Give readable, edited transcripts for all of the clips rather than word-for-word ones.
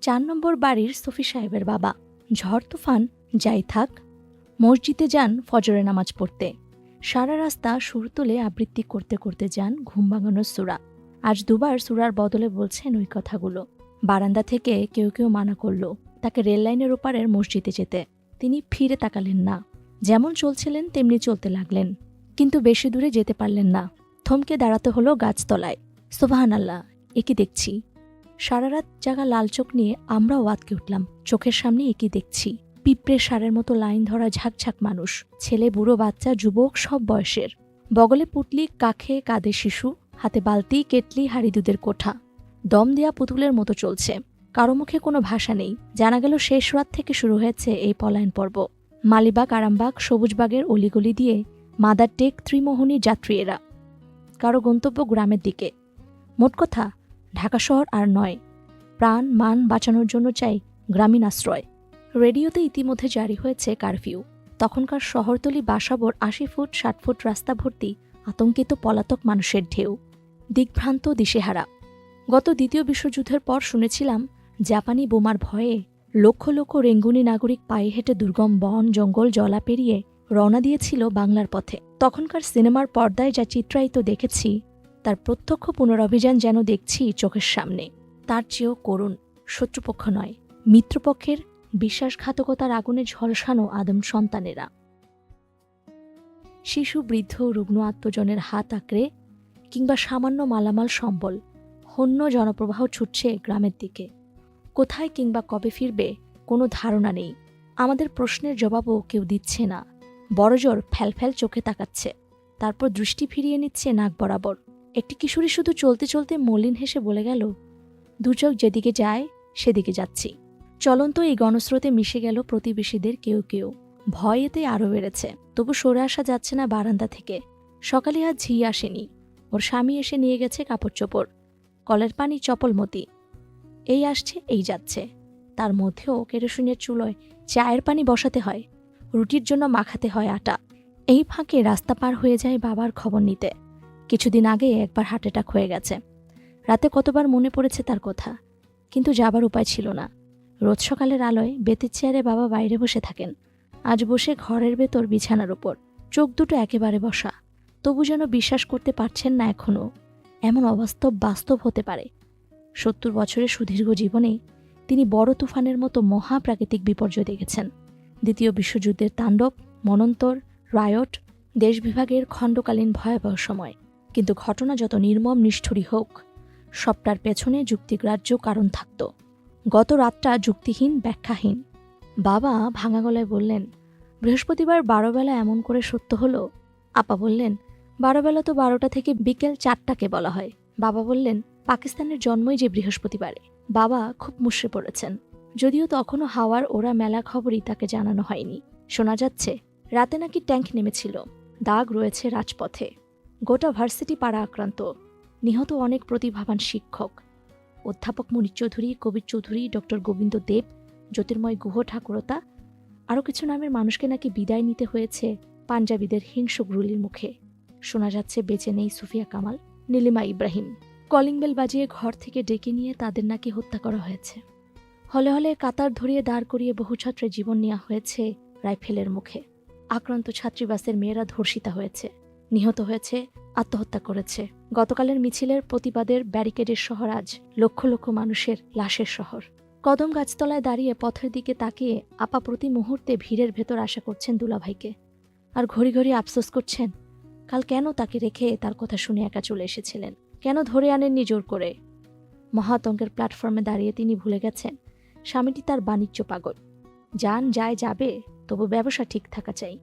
4 নম্বর বাড়ির সফি সাহেবের বাবা। ঝড় তুফান যাই থাক, মসজিদে যান ফজরের নামাজ পড়তে। সারা রাস্তা সুর তুলে আবৃত্তি করতে করতে যান ঘুম ভাঙানোর সূরা। আজ দুবার সূরার বদলে বলছেন ওই কথাগুলো। বারান্দা থেকে কেউ কেউ মানা করল তাকে রেললাইনের ওপারের মসজিদে যেতে। তিনি ফিরে তাকালেন না। যেমন চলছিলেন তেমনি চলতে লাগলেন, কিন্তু বেশি দূরে যেতে পারলেন না। থমকে দাঁড়াতে হলো গাছতলায়। সুবহানাল্লাহ, একি দেখছি। সারা রাত জাগা লাল চোখ নিয়ে আমরাও আতকে উঠলাম। চোখের সামনে একি দেখছি। পিঁপড়ে সারের মতো লাইন ধরা ঝাঁকঝাঁক মানুষ, ছেলে বুড়ো বাচ্চা যুবক সব বয়সের। বগলে পুটলি, কাখে কাঁধে শিশু, হাতে বালতি কেটলি হাড়ি দুধের কোঠা। দম দেয়া পুতুলের মতো চলছে। কারো মুখে কোনো ভাষা নেই। জানা গেল শেষ রাত থেকে শুরু হয়েছে এই পলায়ন পর্ব। মালিবাগ, আরামবাগ, সবুজবাগের অলিগলি দিয়ে মাদার টেক, ত্রিমোহনী যাত্রী এরা। কারো গন্তব্য গ্রামের দিকে। মোট কথা, ঢাকা শহর আর নয়। প্রাণ মান বাঁচানোর জন্য চাই গ্রামীণ আশ্রয়। রেডিওতে ইতিমধ্যে জারি হয়েছে কারফিউ। তখনকার শহরতলি বাসাবর ৮০ ফুট ৬০ ফুট রাস্তা ভর্তি আতঙ্কিত পলাতক মানুষের ঢেউ। দিগ্ভ্রান্ত, দিশেহারা। গত দ্বিতীয় বিশ্বযুদ্ধের পর শুনেছিলাম জাপানি বোমার ভয়ে লক্ষ লক্ষ রেঙ্গুনি নাগরিক পায়ে হেঁটে দুর্গম বন জঙ্গল জলা পেরিয়ে রওনা দিয়েছিল বাংলার পথে। তখনকার সিনেমার পর্দায় যা চিত্রায়িত দেখেছি, তার প্রত্যক্ষ পুনরভিযান যেন দেখছি চোখের সামনে। তার চেয়েও করুণ। শত্রুপক্ষ নয়, মিত্রপক্ষের বিশ্বাসঘাতকতার আগুনে ঝলসানো আদম সন্তানেরা। শিশু, বৃদ্ধ, রুগ্ন আত্মজনের হাত আঁকড়ে কিংবা সামান্য মালামাল সম্বল হন্য জনপ্রবাহ ছুটছে গ্রামের দিকে। কোথায় কিংবা কবে ফিরবে কোনো ধারণা নেই। আমাদের প্রশ্নের জবাবও কেউ দিচ্ছে না। বড়জোর ফ্যালফ্যাল চোখে তাকাচ্ছে, তারপর দৃষ্টি ফিরিয়ে নিচ্ছে নাক বরাবর। একটি কিশোরী শুধু চলতে চলতে মলিন হেসে বলে গেল, দু চোখ যেদিকে যায় সেদিকে যাচ্ছি। চলন্ত এই গণস্রোতে মিশে গেল প্রতিবেশীদের কেউ কেউ। ভয় এতে আরও বেড়েছে। তবু সরে আসা যাচ্ছে না বারান্দা থেকে। সকালে আজ ঝি আসেনি। ওর স্বামী এসে নিয়ে গেছে কাপড় চোপড়, কলের পানি, চপলমতি। এই আসছে এই যাচ্ছে। তার মধ্যেও কেরোসিনের চুলোয় চায়ের পানি বসাতে হয়, রুটির জন্য মাখাতে হয় আটা। এই ফাঁকে রাস্তা পার হয়ে যায় বাবার খবর নিতে। কিছুদিন আগে একবার হার্ট অ্যাটাক হয়ে গেছে। রাতে কতবার মনে পড়েছে তার কথা, কিন্তু যাবার উপায় ছিল না। রোজ সকালের আলোয় বেতের চেয়ারে বাবা বাইরে বসে থাকেন। আজ বসে ঘরের ভেতর বিছানার ওপর, চোখ দুটো একেবারে বসা। তবু যেন বিশ্বাস করতে পারছেন না এখনও এমন অবাস্তব বাস্তব হতে পারে। ৭০ বছরের সুদীর্ঘ জীবনে তিনি বড় তুফানের মতো মহাপ্রাকৃতিক বিপর্যয় দেখেছেন। দ্বিতীয় বিশ্বযুদ্ধের তাণ্ডব, মনন্তর, রায়ট, দেশ বিভাগের খণ্ডকালীন ভয়াবহ সময়। কিন্তু ঘটনা যত নির্মম নিষ্ঠুরী হোক, সবটার পেছনে যুক্তিগ্রাহ্য কারণ থাকত। গত রাতটা যুক্তিহীন, ব্যাখ্যাহীন। বাবা ভাঙা গলায় বললেন, বৃহস্পতিবার ১২ বেলা এমন করে সত্য হলো? আপা বললেন, ১২ বেলা তো ১২টা থেকে বিকেল ৪টাকে বলা হয়। বাবা বললেন, পাকিস্তানের জন্মই যে বৃহস্পতিবারে। বাবা খুব মুষড়ে পড়েছেন। যদিও তখনও হাওয়ার ওরা মেলা খবরই তাকে জানানো হয়নি। শোনা যাচ্ছে রাতে নাকি ট্যাঙ্ক নেমেছিল। দাগ রয়েছে রাজপথে। গোটা ভার্সিটি পাড়া আক্রান্ত। নিহত অনেক প্রতিভাবান শিক্ষক। অধ্যাপক মনির চৌধুরী, কবির চৌধুরী, ডক্টর গোবিন্দ দেব, জ্যোতির্ময় গুহ ঠাকুরতা, আরও কিছু নামের মানুষকে নাকি বিদায় নিতে হয়েছে পাঞ্জাবিদের হিংস্র গুলির মুখে। শোনা যাচ্ছে বেঁচে নেই সুফিয়া কামাল, নীলিমা ইব্রাহিম। কলিং বেল বাজিয়ে ঘর থেকে ডেকে নিয়ে তাদের নাকি হত্যা করা হয়েছে। হলে হলে কাতার ধরিয়ে দাঁড় করিয়ে বহু ছাত্রের জীবন নেওয়া হয়েছে রাইফেলের মুখে। আক্রান্ত ছাত্রীবাসের মেয়েরা ধর্ষিতা হয়েছে, নিহত হয়েছে, আত্মহত্যা করেছে। গতকালের মিছিলের প্রতিবাদের ব্যারিকেডের শহর আজ লক্ষ লক্ষ মানুষের লাশের শহর। কদম গাছতলায় দাঁড়িয়ে পথের দিকে তাকিয়ে আপা প্রতি মুহূর্তে ভিড়ের ভেতর আশা করছেন দুলাভাইকে। আর ঘড়ি ঘড়ি আফসোস করছেন, কাল কেন তাকে রেখে তার কথা শুনে একা চলে এসেছিলেন, কেন ধরে আনেননি জোর করে। মহাতঙ্কের প্ল্যাটফর্মে দাঁড়িয়ে তিনি ভুলে গেছেন স্বামীটি তার বাণিজ্য পাগল। যান যায় যাবে, তবু ব্যবসা ঠিক থাকা চাই।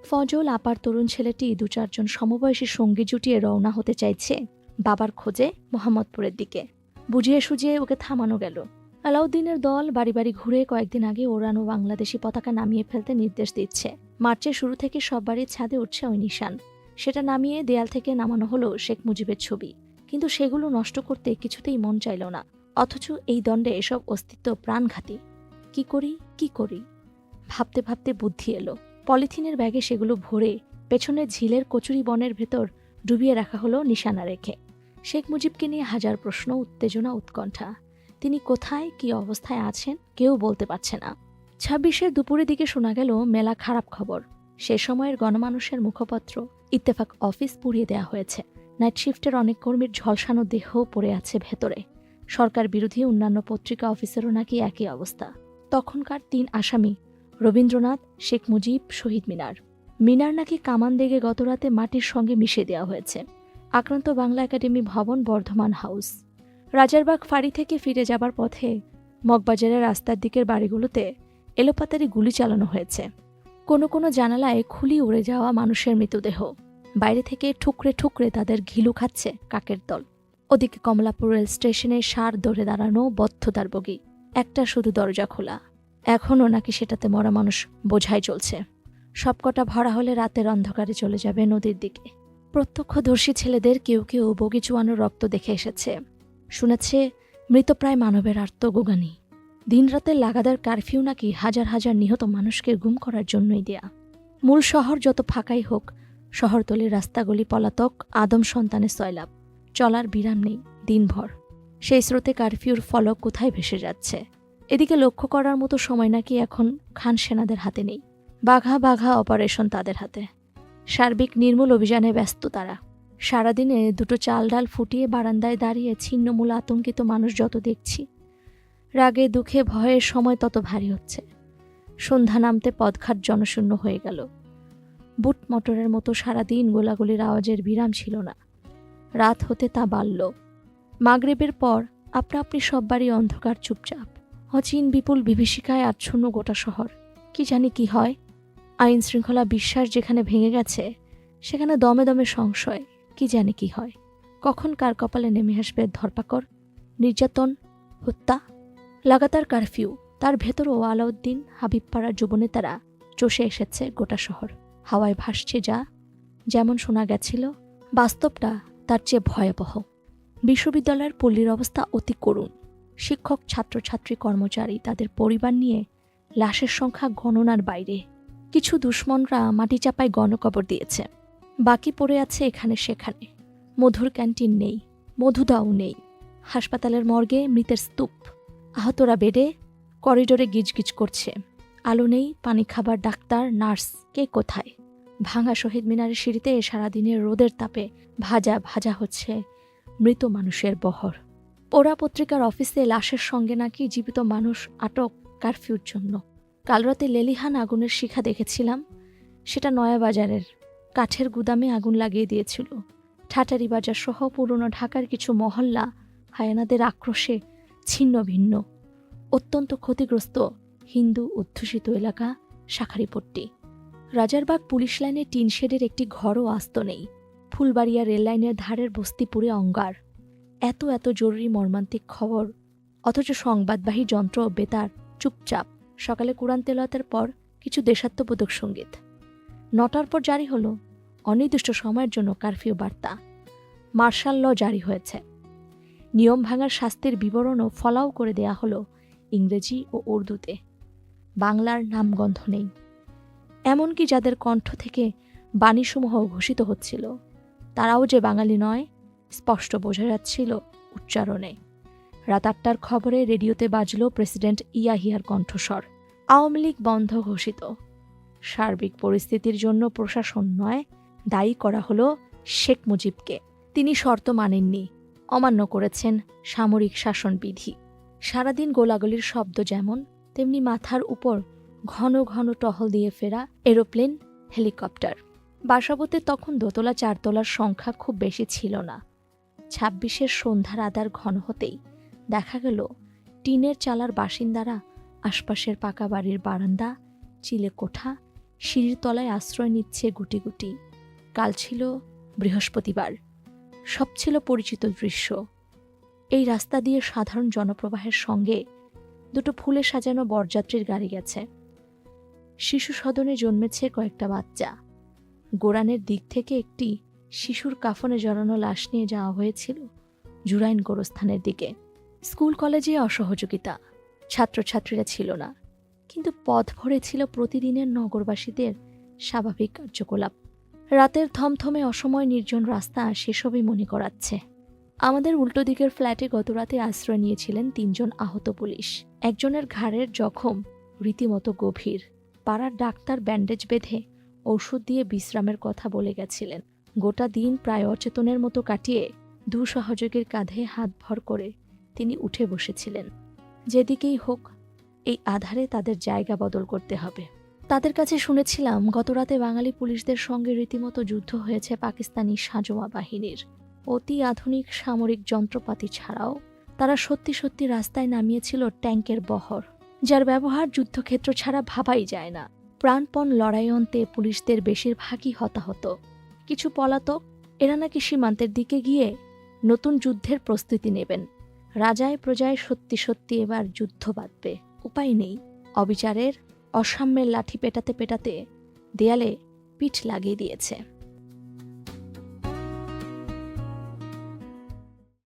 ফজল আপার তরুণ ছেলেটি ২-৪ জন সমবয়সী সঙ্গী জুটিয়ে রওনা হতে চাইছে বাবার খোঁজে মোহাম্মদপুরের দিকে। বুঝিয়ে সুঝিয়ে ওকে থামানো গেল। আলাউদ্দিনের দল বাড়ি বাড়ি ঘুরে কয়েকদিন আগে ওড়ানো বাংলাদেশি পতাকা নামিয়ে ফেলতে নির্দেশ দিচ্ছে। মার্চের শুরু থেকে সব বাড়ির ছাদে উঠছে ওই নিশান। সেটা নামিয়ে দেয়াল থেকে নামানো হলো শেখ মুজিবের ছবি। কিন্তু সেগুলো নষ্ট করতে কিছুতেই মন চাইল না। অথচ এই দণ্ডে এসব অস্তিত্ব প্রাণঘাতী। কি করি ভাবতে ভাবতে বুদ্ধি এলো। পলিথিনের ব্যাগে সেগুলো ভরে পেছনের ঝিলের কচুরি বনের ভেতর ডুবিয়ে রাখা হলো নিশানা রেখে। শেখ মুজিবকে নিয়ে হাজার প্রশ্ন, উত্তেজনা, উৎকণ্ঠা। তিনি কোথায় কি অবস্থায় আছেন কেউ বলতে পারছে না। 26-এর দুপুরের দিকে শোনা গেল মেলা খারাপ খবর। সে সময়ের গণমানুষের মুখপত্র ইত্তেফাক অফিস পুড়িয়ে দেওয়া হয়েছে। নাইট শিফটের অনেক কর্মীর ঝলসানো দেহ পড়ে আছে ভেতরে। সরকার বিরোধী অন্যান্য পত্রিকা অফিসেরও নাকি একই অবস্থা। তখনকার 3 আসামি রবীন্দ্রনাথ, শেখ মুজিব, শহীদ মিনার নাকি কামান দেগে গতরাতে মাটির সঙ্গে মিশিয়ে দেওয়া হয়েছে। আক্রান্ত বাংলা একাডেমি ভবন, বর্ধমান হাউস। রাজারবাগ ফাঁড়ি থেকে ফিরে যাবার পথে মগবাজারের রাস্তার দিকের বাড়িগুলোতে এলোপাতাড়ি গুলি চালানো হয়েছে। কোনো কোনো জানালায় খুলি উড়ে যাওয়া মানুষের মৃতদেহ। বাইরে থেকে ঠুকরে ঠুকরে তাদের ঘিলু খাচ্ছে কাকের দল। ওদিকে কমলাপুর রেল স্টেশনে সার ধরে দাঁড়ানো বদ্ধতার বগি, একটা শুধু দরজা খোলা। এখনও নাকি সেটাতে মরা মানুষ বোঝাই চলছে। সবকটা ভরা হলে রাতের অন্ধকারে চলে যাবে নদীর দিকে। প্রত্যক্ষদর্শী ছেলেদের কেউ কেউ বগি চুয়ানো রক্ত দেখে এসেছে। শুনেছে মৃতপ্রায় মানবের আর্তগোগানি। দিনরাতের লাগাতার কারফিউ নাকি হাজার হাজার নিহত মানুষকে গুম করার জন্যই দেয়া। মূল শহর যত ফাঁকাই হোক, শহরতলির রাস্তাগুলি পলাতক আদম সন্তানের সয়লাব। চলার বিরাম নেই দিনভর। সেই স্রোতে কারফিউর ফলক কোথায় ভেসে যাচ্ছে। এদিকে লক্ষ্য করার মতো সময় নাকি এখন খান সেনাদের হাতে নেই। বাঘা বাঘা অপারেশন তাদের হাতে। সার্বিক নির্মূল অভিযানে ব্যস্ত তারা। সারাদিনে 2টো চাল ডাল ফুটিয়ে বারান্দায় দাঁড়িয়ে ছিন্নমূল আতঙ্কিত মানুষ যত দেখছি, রাগে দুঃখে ভয়ের সময় তত ভারী হচ্ছে। সন্ধ্যা নামতে পথঘাট জনশূন্য হয়ে গেল। বুট মটরের মতো সারাদিন গোলাগুলির আওয়াজের বিরাম ছিল না। রাত হতে তা বাড়ল। মাগরিবের পর আপনা আপনি সব বাড়ি অন্ধকার, চুপচাপ। অচিন বিপুল বিভীষিকায় আচ্ছন্ন গোটা শহর। কি জানি কি হয়। আইন শৃঙ্খলা বিশ্বাস যেখানে ভেঙে গেছে, সেখানে দমে দমে সংশয়। কি জানি কি হয়। কখন কার কপালে নেমে আসবে ধরপাকড়, নির্যাতন, হত্যা। লাগাতার কারফিউ, তার ভেতরও আলাউদ্দিন, হাবিবপাড়ার যুবনেতারা চষে এসেছে গোটা শহর। হাওয়ায় ভাসছে যা, যেমন শোনা গেছিল, বাস্তবটা তার চেয়ে ভয়াবহ। বিশ্ববিদ্যালয়ের পল্লীর অবস্থা অতি করুণ। শিক্ষক, ছাত্রছাত্রী, কর্মচারী, তাদের পরিবার নিয়ে লাশের সংখ্যা গণনার বাইরে। কিছু দুশ্মনরা মাটি চাপায় গণকবর দিয়েছে। বাকি পড়ে আছে এখানে সেখানে। মধুর ক্যান্টিন নেই, মধুদাও নেই। হাসপাতালের মর্গে মৃতের স্তূপ। আহতরা বেডে, করিডোরে গিজগিজ করছে। আলো নেই, পানি খাবার, ডাক্তার, নার্স, কে কোথায়? ভাঙা শহীদ মিনারের সিঁড়িতে সারাদিনের রোদের তাপে ভাজা ভাজা হচ্ছে মৃত মানুষের বহর। পোড়া পত্রিকার অফিসে লাশের সঙ্গে নাকি জীবিত মানুষ আটক কারফিউর জন্য। কাল রাতে লেলিহান আগুনের শিখা দেখেছিলাম। সেটা নয়াবাজারের কাঠের গুদামে আগুন লাগিয়ে দিয়েছিল। ঠাটারি বাজার সহ পুরনো ঢাকার কিছু মহল্লা হায়ানাদের আক্রোশে ছিন্ন ভিন্ন। অত্যন্ত ক্ষতিগ্রস্ত হিন্দু অধ্যুষিত এলাকা শাখারিপট্টি। রাজারবাগ পুলিশ লাইনে টিন শেডের একটি ঘরও আস্ত নেই। ফুলবাড়িয়া রেললাইনের ধারের বস্তিপুরে অঙ্গার। এত এত জরুরি মর্মান্তিক খবর, অথচ সংবাদবাহী যন্ত্র বেতার চুপচাপ। সকালে কুরআন তেলাওয়াতের পর কিছু দেশাত্মবোধক সঙ্গীত। 9টার পর জারি হলো অনির্দিষ্ট সময়ের জন্য কারফিউ বার্তা। মার্শাল ল জারি হয়েছে। নিয়ম ভাঙার শাস্তির বিবরণও ফলাও করে দেয়া হলো ইংরেজি ও উর্দুতে। বাংলার নামগন্ধ নেই। এমনকি যাদের কণ্ঠ থেকে বাণীসমূহ ঘোষিত হচ্ছিল, তারাও যে বাঙালি নয় স্পষ্ট বোঝা যাচ্ছিল উচ্চারণে। রাত 8টার খবরে রেডিওতে বাজল প্রেসিডেন্ট ইয়াহিয়ার কণ্ঠস্বর। আওয়ামী লীগ বন্ধ ঘোষিত। সার্বিক পরিস্থিতির জন্য প্রশাসন নয়, দায়ী করা হলো শেখ মুজিবকে। তিনি শর্ত মানেননি, অমান্য করেছেন সামরিক শাসনবিধি। সারাদিন গোলাগুলির শব্দ যেমন, তেমনি মাথার উপর ঘন ঘন টহল দিয়ে ফেরা এরোপ্লেন, হেলিকপ্টার। বাসাবোতে তখন দোতলা 4 তলার সংখ্যা খুব বেশি ছিল না। 26-এর সন্ধ্যার আধার ঘন হতেই দেখা গেল টিনের চালার বাসিন্দারা আশপাশের পাকা বাড়ির বারান্দা, চিলে কোঠা, সিঁড়ির তলায় আশ্রয় নিচ্ছে গুটি গুটি। কাল ছিল বৃহস্পতিবার। সব ছিল পরিচিত দৃশ্য। এই রাস্তা দিয়ে সাধারণ জনপ্রবাহের সঙ্গে 2টো ফুলে সাজানো বরযাত্রীর গাড়ি গেছে। শিশু সদনে জন্মেছে কয়েকটা বাচ্চা। গোরানের দিক থেকে একটি শিশুর কাফনে জড়ানো লাশ নিয়ে যাওয়া হয়েছিল জুরাইন গোরস্থানের দিকে। স্কুল কলেজে অসহযোগিতা, ছাত্রছাত্রীরা ছিল না, কিন্তু পথ ভরে ছিল প্রতিদিনের নগরবাসীদের স্বাভাবিক কার্যকলাপ। রাতের থমথমে অসময় নির্জন রাস্তা সেসবই মনে করাচ্ছে। আমাদের উল্টো দিকের ফ্ল্যাটে গতরাতে আশ্রয় নিয়েছিলেন ৩ জন আহত পুলিশ। একজনের ঘাড়ের জখম রীতিমতো গভীর। পাড়ার ডাক্তার ব্যান্ডেজ বেঁধে ওষুধ দিয়ে বিশ্রামের কথা বলে গেছিলেন। গোটা দিন প্রায় অচেতনের মতো কাটিয়ে 2 সহযোগীর কাঁধে হাত ভর করে তিনি উঠে বসেছিলেন। যেদিকেই হোক এই আধারে তাদের জায়গা বদল করতে হবে। তাদের কাছে শুনেছিলাম গতরাতে বাঙালি পুলিশদের সঙ্গে রীতিমতো যুদ্ধ হয়েছে পাকিস্তানি সাঁজোয়া বাহিনীর। অতি আধুনিক সামরিক যন্ত্রপাতি ছাড়াও তারা সত্যি সত্যি রাস্তায় নামিয়েছিল ট্যাঙ্কের বহর, যার ব্যবহার যুদ্ধক্ষেত্র ছাড়া ভাবাই যায় না। প্রাণপণ লড়াই অন্তে পুলিশদের বেশিরভাগই হতাহত। কিছু পলাতক, এরা নাকি সীমান্তের দিকে গিয়ে নতুন যুদ্ধের প্রস্তুতি নেবেন। রাজায় প্রজায় সত্যি সত্যি এবার যুদ্ধ বাঁধবে। উপায় নেই। অবিচারের, অসাম্যের লাঠি পেটাতে পেটাতে দেয়ালে পিঠ লাগিয়ে দিয়েছে।